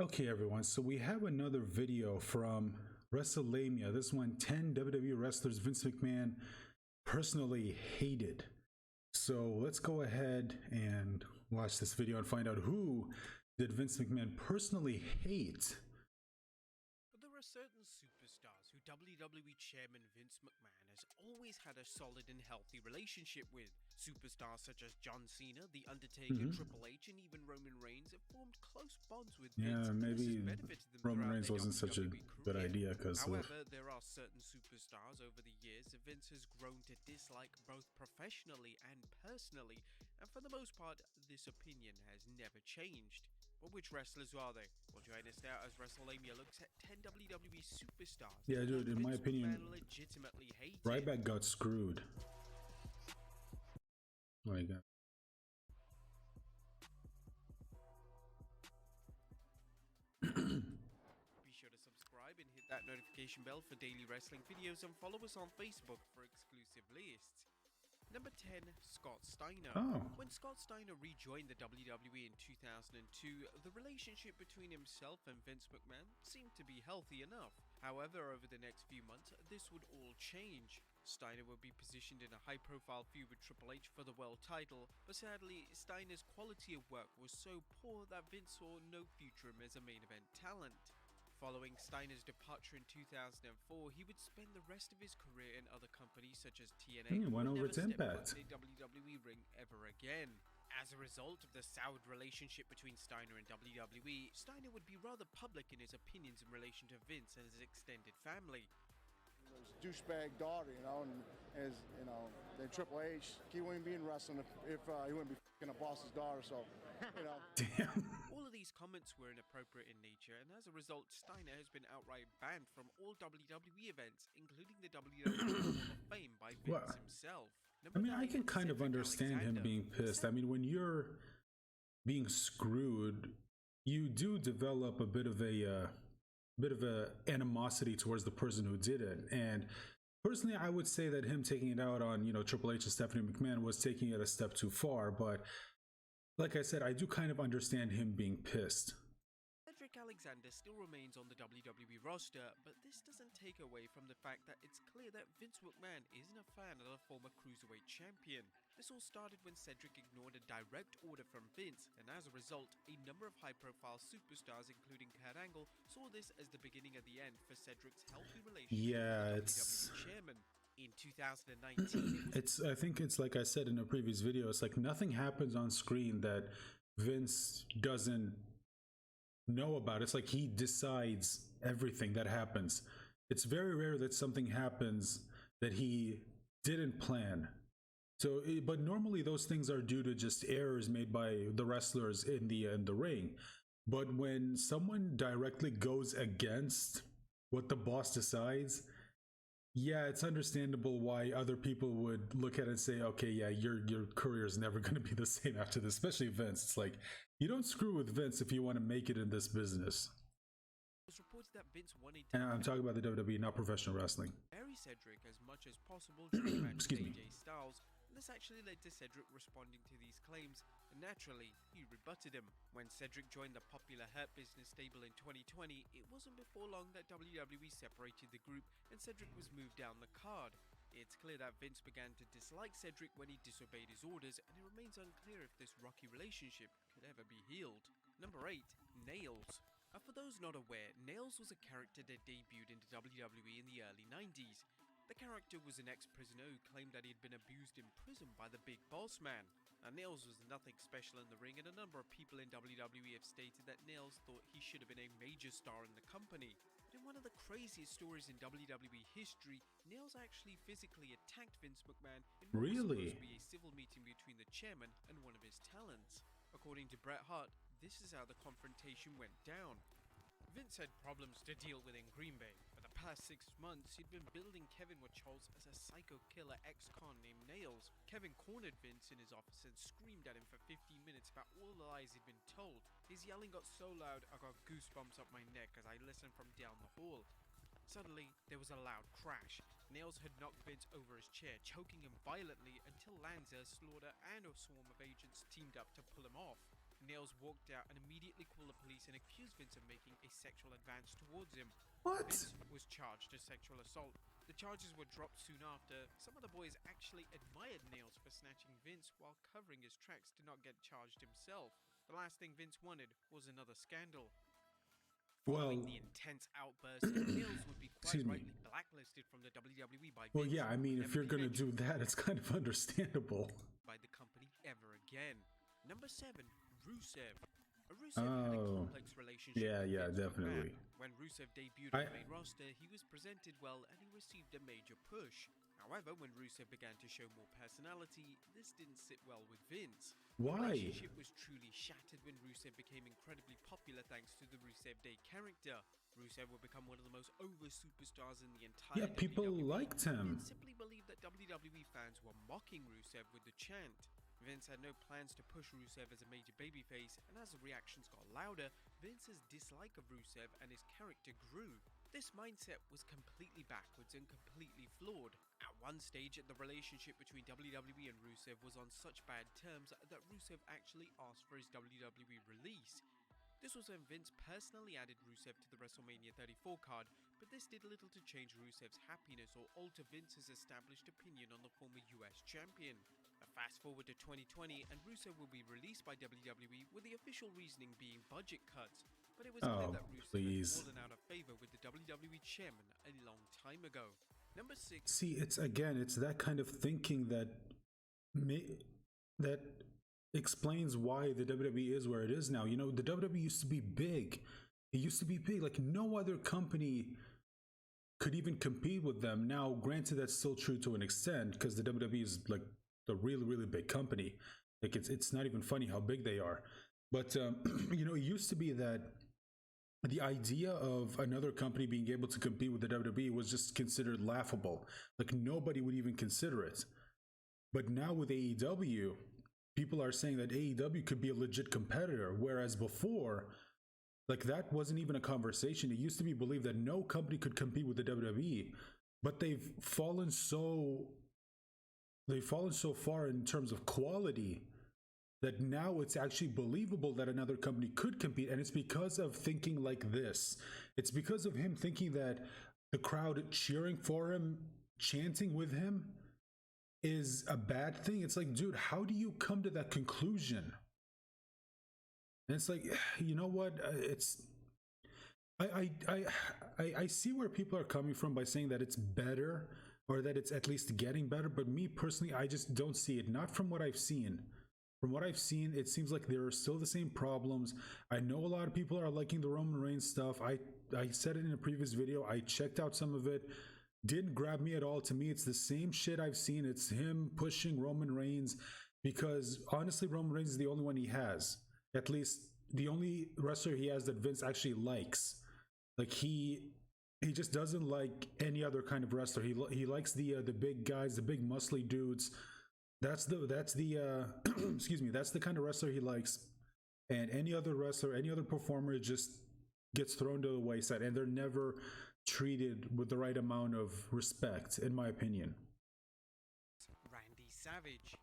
Okay, everyone, so we have another video from WrestleMania. This one, 10 WWE wrestlers Vince McMahon personally hated. So let's go ahead and watch this video and find out who did Vince McMahon personally hate. But there are certain superstars who WWE Chairman Vince McMahon has always had a solid and healthy relationship with. Superstars such as John Cena, The Undertaker, Triple H, and even Roman Reigns have formed close bonds with Vince. Yeah, maybe Roman Reigns wasn't such a good idea because however, there are certain superstars over the years that Vince has grown to dislike both professionally and personally, and for the most part, this opinion has never changed. But which wrestlers are they? Well, join us now as WrestleMania looks at 10 WWE superstars. Yeah, dude, in my opinion, legitimately hated. Ryback got screwed. Oh my god. Be sure to subscribe and hit that notification bell for daily wrestling videos, and follow us on Facebook for exclusive lists. Number 10, Scott Steiner. Oh. When Scott Steiner rejoined the WWE in 2002, the relationship between himself and Vince McMahon seemed to be healthy enough. However, over the next few months, this would all change. Steiner would be positioned in a high-profile feud with Triple H for the world title, but sadly, Steiner's quality of work was so poor that Vince saw no future in him as a main event talent. Following Steiner's departure in 2004, he would spend the rest of his career in other companies such as TNA, He went over never to stepped Impact. foot in a WWE ring ever again. As a result of the soured relationship between Steiner and WWE, Steiner would be rather public in his opinions in relation to Vince and his extended family. His douchebag daughter, and as then Triple H, he wouldn't be in wrestling if he wouldn't be f***ing a boss's daughter. So, Damn. All of these comments were inappropriate in nature, and as a result, Steiner has been outright banned from all WWE events, including the WWE Hall of Fame, by Vince himself. I mean, I can kind of understand him being pissed. I mean, when you're being screwed, you do develop a bit of a animosity towards the person who did it. And personally, I would say that him taking it out on, Triple H and Stephanie McMahon was taking it a step too far. But like I said, I do kind of understand him being pissed. Cedric Alexander still remains on the WWE roster, but this doesn't take away from the fact that it's clear that Vince McMahon isn't a fan of the former Cruiserweight champion. This all started when Cedric ignored a direct order from Vince, and as a result, a number of high-profile superstars, including Kurt Angle, saw this as the beginning of the end for Cedric's healthy relationship with the WWE chairman. In 2019, I think it's like I said in a previous video, it's like nothing happens on screen that Vince doesn't know about. It's like he decides everything that happens. It's very rare that something happens that he didn't plan. So, but normally those things are due to just errors made by the wrestlers in the ring. But when someone directly goes against what the boss decides, yeah, it's understandable why other people would look at it and say, okay, yeah, your career is never going to be the same after this, especially Vince. It's like, you don't screw with Vince if you want to make it in this business. It was reported that Vince wanted And I'm talking about the WWE, not professional wrestling. Bury Cedric as much as possible during the match with AJ Styles. This actually led to Cedric responding to these claims, and naturally, he rebutted him. When Cedric joined the popular Hurt Business stable in 2020, it wasn't before long that WWE separated the group and Cedric was moved down the card. It's clear that Vince began to dislike Cedric when he disobeyed his orders, and it remains unclear if this rocky relationship could ever be healed. Number 8, Nails. For those not aware, Nails was a character that debuted into WWE in the early 90s. The character was an ex-prisoner who claimed that he had been abused in prison by the Big Boss Man. Nails was nothing special in the ring, and a number of people in WWE have stated that Nails thought he should have been a major star in the company. But in one of the craziest stories in WWE history, Nails actually physically attacked Vince McMahon in what was supposed to be a civil meeting between the chairman and one of his talents. According to Bret Hart, this is how the confrontation went down. Vince had problems to deal with in Green Bay. For the past 6 months, he'd been building Kevin Charles as a psycho killer ex-con named Nails. Kevin cornered Vince in his office and screamed at him for 15 minutes about all the lies he'd been told. His yelling got so loud I got goosebumps up my neck as I listened from down the hall. Suddenly, there was a loud crash. Nails had knocked Vince over his chair, choking him violently until Lanza, Slaughter, and a swarm of agents teamed up to pull him off. Nails walked out and immediately called the police and accused Vince of making a sexual advance towards him. What? Vince was charged as sexual assault. The charges were dropped soon after. Some of the boys actually admired Nails for snatching Vince while covering his tracks to not get charged himself. The last thing Vince wanted was another scandal. Following the intense outburst, Nails would be quite rightly blacklisted from the WWE by Vince. Well, yeah, I mean, if you're going to do that, it's kind of understandable. By the company ever again. Number 7, Rusev. Rusev had a complex relationship with Vince definitely. McMahon. When Rusev debuted on the main roster, he was presented well and he received a major push. However, when Rusev began to show more personality, this didn't sit well with Vince. Why? The relationship was truly shattered when Rusev became incredibly popular thanks to the Rusev Day character. Rusev would become one of the most over superstars in the entire WWE. People liked him. Vince simply believed that WWE fans were mocking Rusev with the chant. Vince had no plans to push Rusev as a major babyface, and as the reactions got louder, Vince's dislike of Rusev and his character grew. This mindset was completely backwards and completely flawed. At one stage, the relationship between WWE and Rusev was on such bad terms that Rusev actually asked for his WWE release. This was when Vince personally added Rusev to the WrestleMania 34 card, but this did little to change Rusev's happiness or alter Vince's established opinion on the former US champion. Fast forward to 2020 and Rusev will be released by WWE with the official reasoning being budget cuts, but it was clear that Rusev had fallen out of favor with the WWE chairman a long time ago. Number 6. See, it's that kind of thinking that explains why the WWE is where it is now. You know, the WWE used to be big. It used to be big. Like, no other company could even compete with them. Now, granted, that's still true to an extent because the WWE is like a really, really big company. Like, it's not even funny how big they are. But, you know, it used to be that the idea of another company being able to compete with the WWE was just considered laughable. Like, nobody would even consider it. But now with AEW, people are saying that AEW could be a legit competitor, whereas before, like, that wasn't even a conversation. It used to be believed that no company could compete with the WWE, but they've fallen so far in terms of quality that now it's actually believable that another company could compete. And it's because of thinking like this. It's because of him thinking that the crowd cheering for him, chanting with him, is a bad thing. It's like, dude, how do you come to that conclusion? And it's like, you know what? I see where people are coming from by saying that it's better or that it's at least getting better. But me personally, I just don't see it. Not from what I've seen. From what I've seen, it seems like there are still the same problems. I know a lot of people are liking the Roman Reigns stuff. I said it in a previous video. I checked out some of it. Didn't grab me at all. To me, it's the same shit I've seen. It's him pushing Roman Reigns because honestly, Roman Reigns is the only one he has. At least the only wrestler he has that Vince actually likes. Like, he just doesn't like any other kind of wrestler. He likes the big guys, the big muscly dudes. That's the excuse me, that's the kind of wrestler he likes. And any other wrestler, any other performer just gets thrown to the wayside, and they're never treated with the right amount of respect, in my opinion. Randy Savage.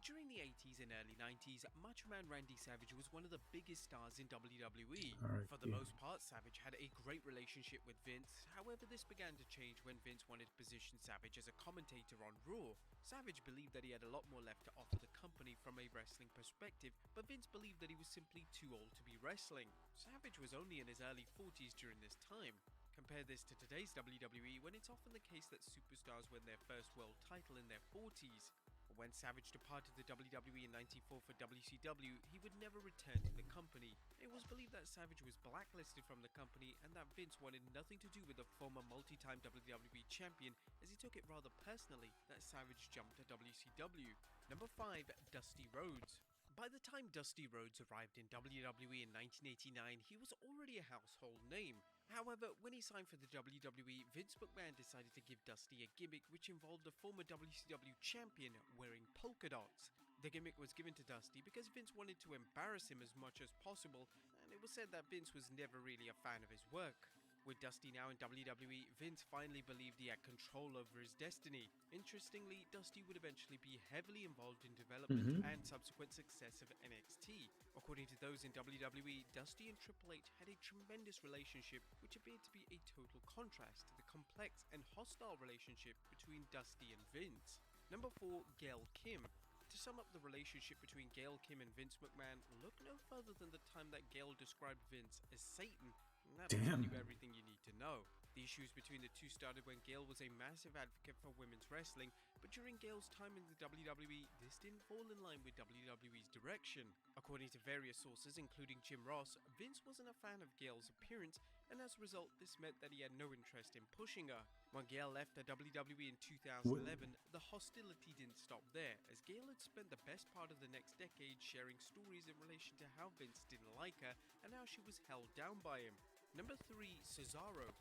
During the 80s and early 90s, Macho Man Randy Savage was one of the biggest stars in WWE. For the most part, Savage had a great relationship with Vince. However, this began to change when Vince wanted to position Savage as a commentator on Raw. Savage believed that he had a lot more left to offer the company from a wrestling perspective, but Vince believed that he was simply too old to be wrestling. Savage was only in his early 40s during this time. Compare this to today's WWE, when it's often the case that superstars win their first world title in their 40s. When Savage departed the WWE in '94 for WCW, he would never return to the company. It was believed that Savage was blacklisted from the company and that Vince wanted nothing to do with the former multi-time WWE champion, as he took it rather personally that Savage jumped to WCW. Number 5, Dusty Rhodes. By the time Dusty Rhodes arrived in WWE in 1989, he was already a household name. However, when he signed for the WWE, Vince McMahon decided to give Dusty a gimmick which involved the former WCW champion wearing polka dots. The gimmick was given to Dusty because Vince wanted to embarrass him as much as possible, and it was said that Vince was never really a fan of his work. With Dusty now in WWE, Vince finally believed he had control over his destiny. Interestingly, Dusty would eventually be heavily involved in development and subsequent success of NXT. According to those in WWE, Dusty and Triple H had a tremendous relationship, which appeared to be a total contrast to the complex and hostile relationship between Dusty and Vince. Number 4, Gail Kim. To sum up the relationship between Gail Kim and Vince McMahon, look no further than the time that Gail described Vince as Satan, and that'll tell you everything you need to know. The issues between the two started when Gail was a massive advocate for women's wrestling, but during Gail's time in the WWE, this didn't fall in line with WWE's direction. According to various sources, including Jim Ross, Vince wasn't a fan of Gail's appearance, and as a result, this meant that he had no interest in pushing her. When Gail left the WWE in 2011, the hostility didn't stop there, as Gail had spent the best part of the next decade sharing stories in relation to how Vince didn't like her and how she was held down by him. Number 3, Cesaro.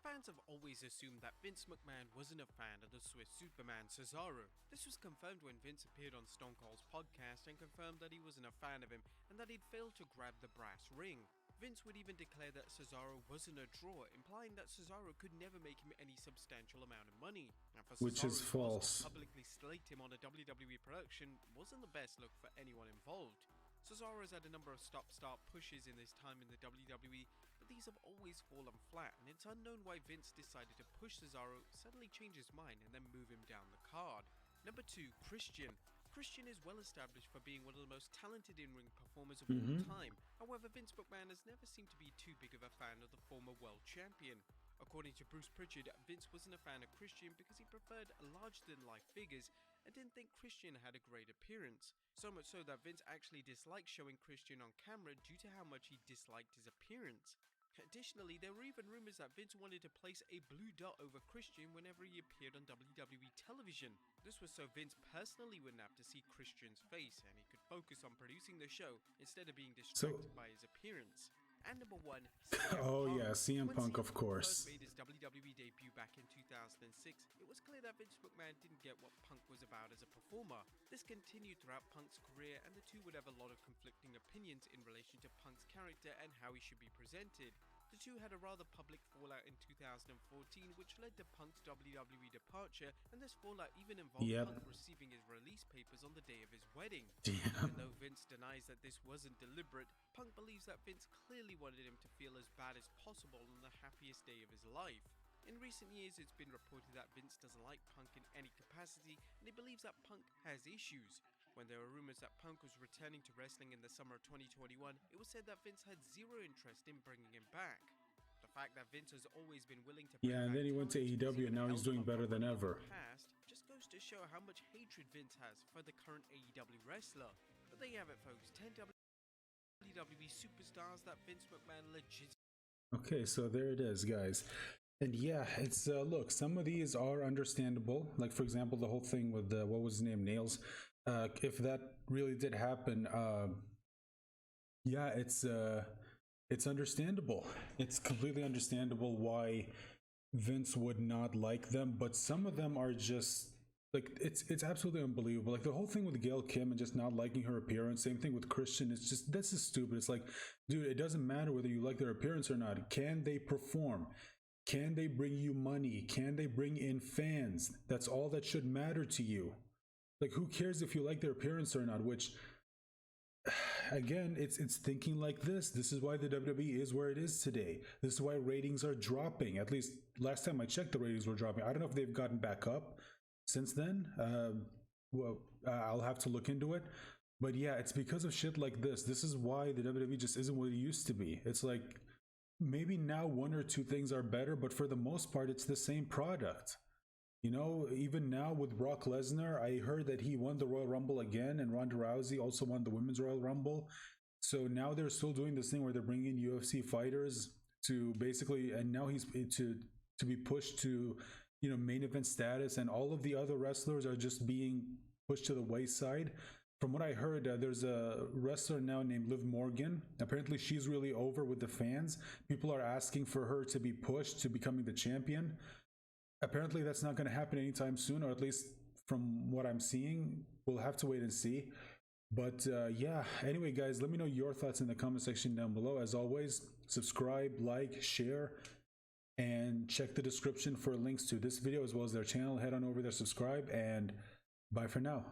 Fans have always assumed that Vince McMahon wasn't a fan of the Swiss Superman Cesaro. This was confirmed when Vince appeared on Stone Cold's podcast and confirmed that he wasn't a fan of him and that he'd failed to grab the brass ring. Vince would even declare that Cesaro wasn't a draw, implying that Cesaro could never make him any substantial amount of money. And for Which is false. To publicly slate him on a WWE production wasn't the best look for anyone involved. Cesaro has had a number of stop-start pushes in his time in the WWE, but these have always fallen flat, and it's unknown why Vince decided to push Cesaro, suddenly change his mind, and then move him down the card. Number 2, Christian. Christian is well established for being one of the most talented in-ring performers of all time. However, Vince McMahon has never seemed to be too big of a fan of the former world champion. According to Bruce Pritchard, Vince wasn't a fan of Christian because he preferred larger-than-life figures and didn't think Christian had a great appearance. So much so that Vince actually disliked showing Christian on camera due to how much he disliked his appearance. Additionally, there were even rumors that Vince wanted to place a blue dot over Christian whenever he appeared on WWE television. This was so Vince personally wouldn't have to see Christian's face and he could focus on producing the show instead of being distracted by his appearance. And number 1, CM Oh Punk. yeah, CM Punk, When of course. Punk made his WWE debut back in 2006, it was clear that Vince McMahon didn't get what Punk was about as a performer. This continued throughout Punk's career, and the two would have a lot of conflicting opinions in relation to Punk's character and how he should be presented. The two had a rather public fallout in 2014, which led to Punk's WWE departure, and this fallout even involved Punk receiving his release papers on the day of his wedding. Even though Vince denies that this wasn't deliberate, Punk believes that Vince clearly wanted him to feel as bad as possible on the happiest day of his life. In recent years, it's been reported that Vince doesn't like Punk in any capacity, and he believes that Punk has issues. When there were rumors that Punk was returning to wrestling in the summer of 2021, it was said that Vince had zero interest in bringing him back. The fact that Vince has always been willing to and then he went to AEW and now he's doing better than ever. Past just goes to show how much hatred Vince has for the current AEW wrestler. But there you have it, folks. 10 WWE superstars that Vince McMahon legitimately. Okay, so there it is, guys. And yeah, it's look, some of these are understandable. Like for example, the whole thing with what was his name, Nails. If that really did happen, yeah, it's understandable. It's completely understandable why Vince would not like them, but some of them are just like it's absolutely unbelievable. Like the whole thing with Gail Kim and just not liking her appearance. Same thing with Christian. It's just that's just stupid. It's like, dude, it doesn't matter whether you like their appearance or not. Can they perform? Can they bring you money? Can they bring in fans? That's all that should matter to you. Like, who cares if you like their appearance or not? Which, again, it's thinking like this. This is why the WWE is where it is today. This is why ratings are dropping. At least last time I checked, the ratings were dropping. I don't know if they've gotten back up since then. I'll have to look into it. But yeah, it's because of shit like this. This is why the WWE just isn't what it used to be. It's like, maybe now one or two things are better, but for the most part, it's the same product. You know, even now with Brock Lesnar, I heard that he won the Royal Rumble again, and Ronda Rousey also won the Women's Royal Rumble. So now they're still doing this thing where they're bringing in UFC fighters to basically, and now he's to be pushed to, you know, main event status, and all of the other wrestlers are just being pushed to the wayside. From what I heard, there's a wrestler now named Liv Morgan. Apparently, she's really over with the fans. People are asking for her to be pushed to becoming the champion. Apparently, that's not going to happen anytime soon, or at least from what I'm seeing. We'll have to wait and see. But yeah, anyway, guys, let me know your thoughts in the comment section down below. As always, subscribe, like, share. And check the description for links to this video as well as their channel. Head on over there, subscribe, and bye for now.